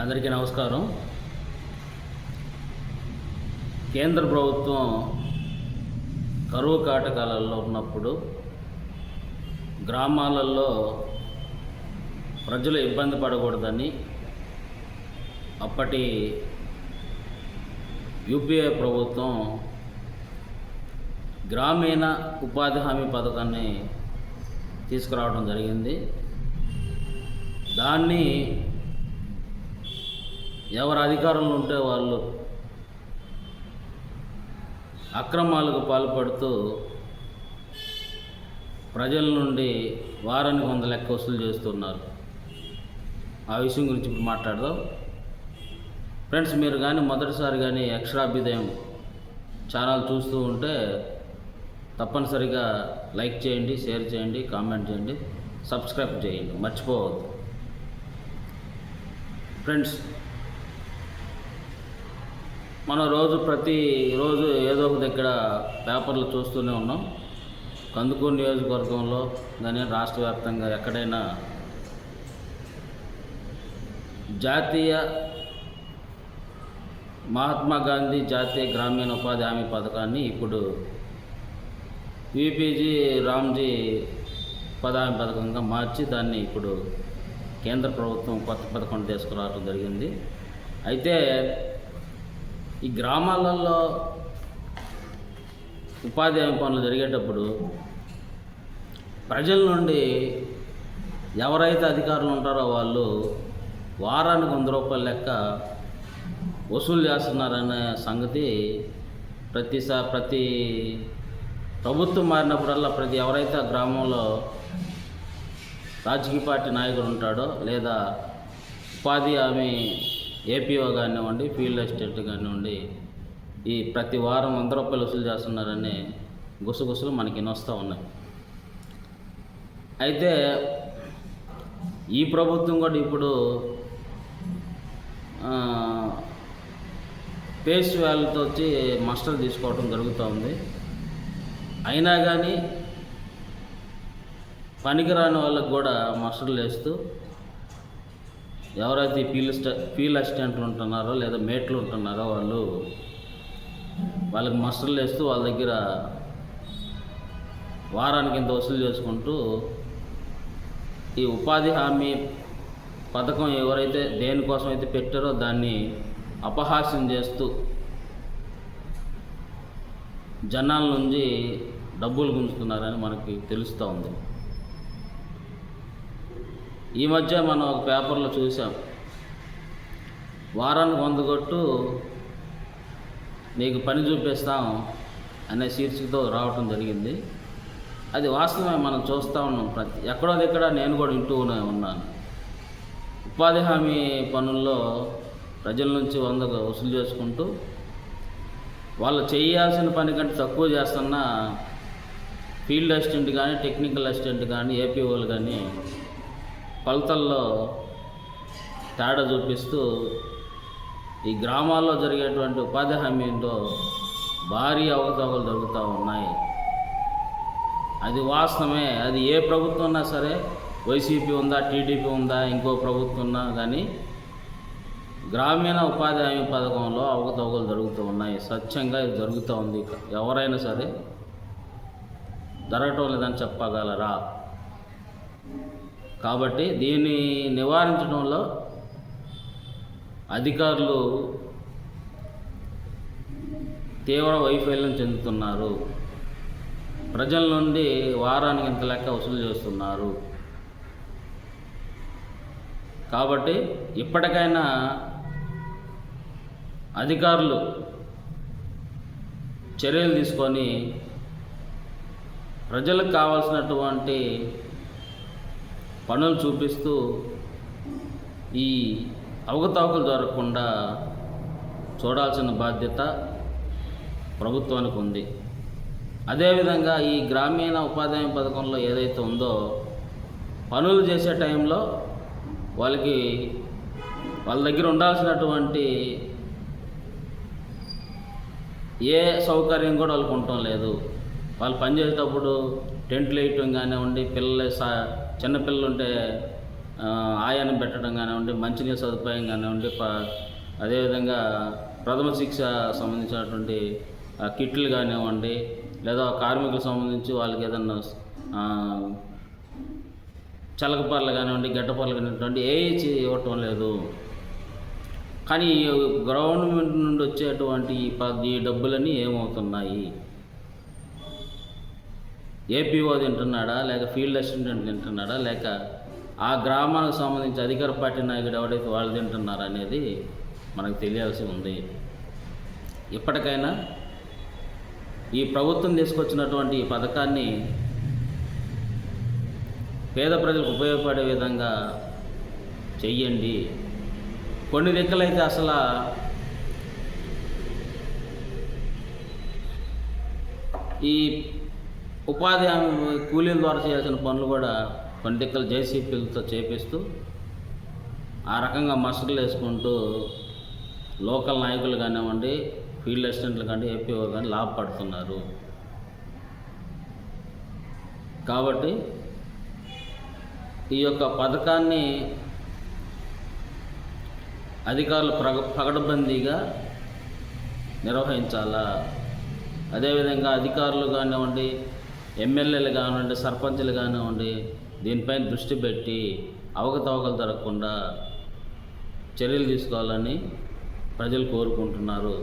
అందరికీ నమస్కారం. కేంద్ర ప్రభుత్వం కరువు కాటకాలలో ఉన్నప్పుడు గ్రామాలలో ప్రజలు ఇబ్బంది పడకూడదని అప్పటి యూపీఏ ప్రభుత్వం గ్రామీణ ఉపాధి హామీ పథకాన్ని తీసుకురావడం జరిగింది. దాన్ని ఎవరు అధికారంలో ఉంటే వాళ్ళు అక్రమాలకు పాల్పడుతూ ప్రజల నుండి వారానికి 100 లెక్క వసూలు చేస్తున్నారు. ఆ విషయం గురించి ఇప్పుడు మాట్లాడదాం. ఫ్రెండ్స్, మీరు కానీ మొదటిసారి కానీ అక్షరాభ్యుదయం ఛానల్ చూస్తూ ఉంటే తప్పనిసరిగా లైక్ చేయండి, షేర్ చేయండి, కామెంట్ చేయండి, సబ్స్క్రైబ్ చేయండి, మర్చిపోవద్దు. ఫ్రెండ్స్, మనం ప్రతిరోజు ఏదో ఒక దగ్గర పేపర్లు చూస్తూనే ఉన్నాం. కందుకూరు నియోజకవర్గంలో కానీ రాష్ట్ర వ్యాప్తంగా ఎక్కడైనా జాతీయ మహాత్మా గాంధీ జాతీయ గ్రామీణ ఉపాధి హామీ పథకాన్ని ఇప్పుడు విపిజి రామ్జీ ఉపాధి హామీ పథకంగా మార్చి దాన్ని ఇప్పుడు కేంద్ర ప్రభుత్వం కొత్త పథకం తీసుకురావడం జరిగింది. అయితే ఈ గ్రామాలలో ఉపాధి హామీ పనులు జరిగేటప్పుడు ప్రజల నుండి ఎవరైతే అధికారులు ఉంటారో వాళ్ళు వారానికి 100 రూపాయల లెక్క వసూలు చేస్తున్నారనే సంగతి ప్రతి ప్రభుత్వం మారినప్పుడల్లా ఎవరైతే ఆ గ్రామంలో రాజకీయ పార్టీ నాయకుడు ఉంటాడో లేదా ఉపాధి హామీ ఏపీఓ కానివ్వండి, ఫీల్డ్ అసిస్టెంట్ కానివ్వండి, ఈ ప్రతి వారం 100 రూపాయలు వసూలు చేస్తున్నారని గుసగుసలు మనకి నొస్తూ ఉన్నాయి. అయితే ఈ ప్రభుత్వం కూడా ఇప్పుడు పేస్ వ్యాల్యూతో వచ్చి మస్టర్ తీసుకోవడం జరుగుతూ ఉంది. అయినా కానీ పనికిరాని వాళ్ళకు కూడా మస్టర్లు వేస్తూ ఎవరైతే ఫీల్డ్ అసిస్టెంట్లు ఉంటున్నారో లేదా మేట్లు ఉంటున్నారో వాళ్ళకి మస్టర్లు వేస్తూ వాళ్ళ దగ్గర వారానికి ఇంత వసూలు చేసుకుంటూ ఈ ఉపాధి హామీ పథకం ఎవరైతే దేనికోసం అయితే పెట్టారో దాన్ని అపహాస్యం చేస్తూ జనాల నుంచి డబ్బులు గుంజుతున్నారని మనకి తెలుస్తూ ఉంది. ఈ మధ్య మనం ఒక పేపర్లో చూసాం, వారానికి 100 కొట్టు నీకు పని చూపిస్తాం అనే శీర్షికతో రావటం జరిగింది. అది వాస్తవమే, మనం చూస్తూ ఉన్నాం. ఎక్కడో దగ్గర నేను కూడా వింటూనే ఉన్నాను. ఉపాధి హామీ పనుల్లో ప్రజల నుంచి 100 వసూలు చేసుకుంటూ వాళ్ళు చేయాల్సిన పని కంటే తక్కువ చేస్తున్న ఫీల్డ్ అసిస్టెంట్ కానీ, టెక్నికల్ అసిస్టెంట్ కానీ, ఏపీఓలు కానీ కొలతల్లో తేడా చూపిస్తూ ఈ గ్రామాల్లో జరిగేటువంటి ఉపాధి హామీలో భారీ అవకతవకలు జరుగుతూ ఉన్నాయి. అది వాస్తవమే. అది ఏ ప్రభుత్వం ఉన్నా సరే, వైసీపీ ఉందా, టీడీపీ ఉందా, ఇంకో ప్రభుత్వం ఉన్నా కానీ గ్రామీణ ఉపాధి హామీ పథకంలో అవకతవకలు జరుగుతూ ఉన్నాయి. స్వచ్ఛంగా ఇది జరుగుతూ ఉంది. ఎవరైనా సరే జరగటం లేదని చెప్పగలరా? కాబట్టి దీన్ని నివారించడంలో అధికారులు తీవ్ర వైఫల్యం చెందుతున్నారు. ప్రజల నుండి వారానికి ఇంత లెక్క వసూలు చేస్తున్నారు. కాబట్టి ఇప్పటికైనా అధికారులు చర్యలు తీసుకొని ప్రజలకు కావాల్సినటువంటి పనులు చూపిస్తూ ఈ అవకతవకలు జరగకుండా చూడాల్సిన బాధ్యత ప్రభుత్వానికి ఉంది. అదేవిధంగా ఈ గ్రామీణ ఉపాధి హామీ పథకంలో ఏదైతే ఉందో పనులు చేసే టైంలో వాళ్ళ దగ్గర ఉండాల్సినటువంటి ఏ సౌకర్యం కూడా వాళ్ళకు ఉండటం లేదు. వాళ్ళు పనిచేసేటప్పుడు టెంట్లు వేయటం కానివ్వండి, చిన్నపిల్లలు ఉంటే ఆయాన్ని పెట్టడం కానివ్వండి, మంచినీళ్ళ సదుపాయం కానివ్వండి, అదేవిధంగా ప్రథమ శిక్ష సంబంధించినటువంటి కిట్లు కానివ్వండి, లేదా కార్మికులకు సంబంధించి వాళ్ళకి ఏదన్నా చలకపర్లు కానివ్వండి, గడ్డపర్లు కానివ్వండి ఇవ్వటం లేదు. కానీ గవర్నమెంట్ నుండి వచ్చేటువంటి ఈ డబ్బులన్నీ ఏమవుతున్నాయి? ఏపీఓ తింటున్నాడా, లేక ఫీల్డ్ అసిస్టెంట్ తింటున్నాడా, లేక ఆ గ్రామానికి సంబంధించి అధికార పార్టీ నాయకుడు ఎవడైతే వాళ్ళు తింటున్నారా అనేది మనకు తెలియాల్సి ఉంది. ఇప్పటికైనా ఈ ప్రభుత్వం తీసుకొచ్చినటువంటి ఈ పథకాన్ని పేద ప్రజలకు ఉపయోగపడే విధంగా చెయ్యండి. కొన్ని దిక్కులైతే అసలు ఈ ఉపాధి హామీ కూలీల ద్వారా చేయాల్సిన పనులు కూడా కొన్ని దిక్కులు జేసీపీలతో చేపిస్తూ ఆ రకంగా మసకలు వేసుకుంటూ లోకల్ నాయకులు కానివ్వండి, ఫీల్డ్ అసిస్టెంట్లు కానీ, ఏపీఓ కానీ లాభపడుతున్నారు. కాబట్టి ఈ యొక్క పథకాన్ని అధికారులు పకడ్బందీగా నిర్వహించాలా. అదేవిధంగా అధికారులు కానివ్వండి, ఎమ్మెల్యేలు కానివ్వండి, సర్పంచులు కానివ్వండి, దీనిపైన దృష్టి పెట్టి అవకతవకలు జరగకుండా చర్యలు తీసుకోవాలని ప్రజలు కోరుకుంటున్నారు.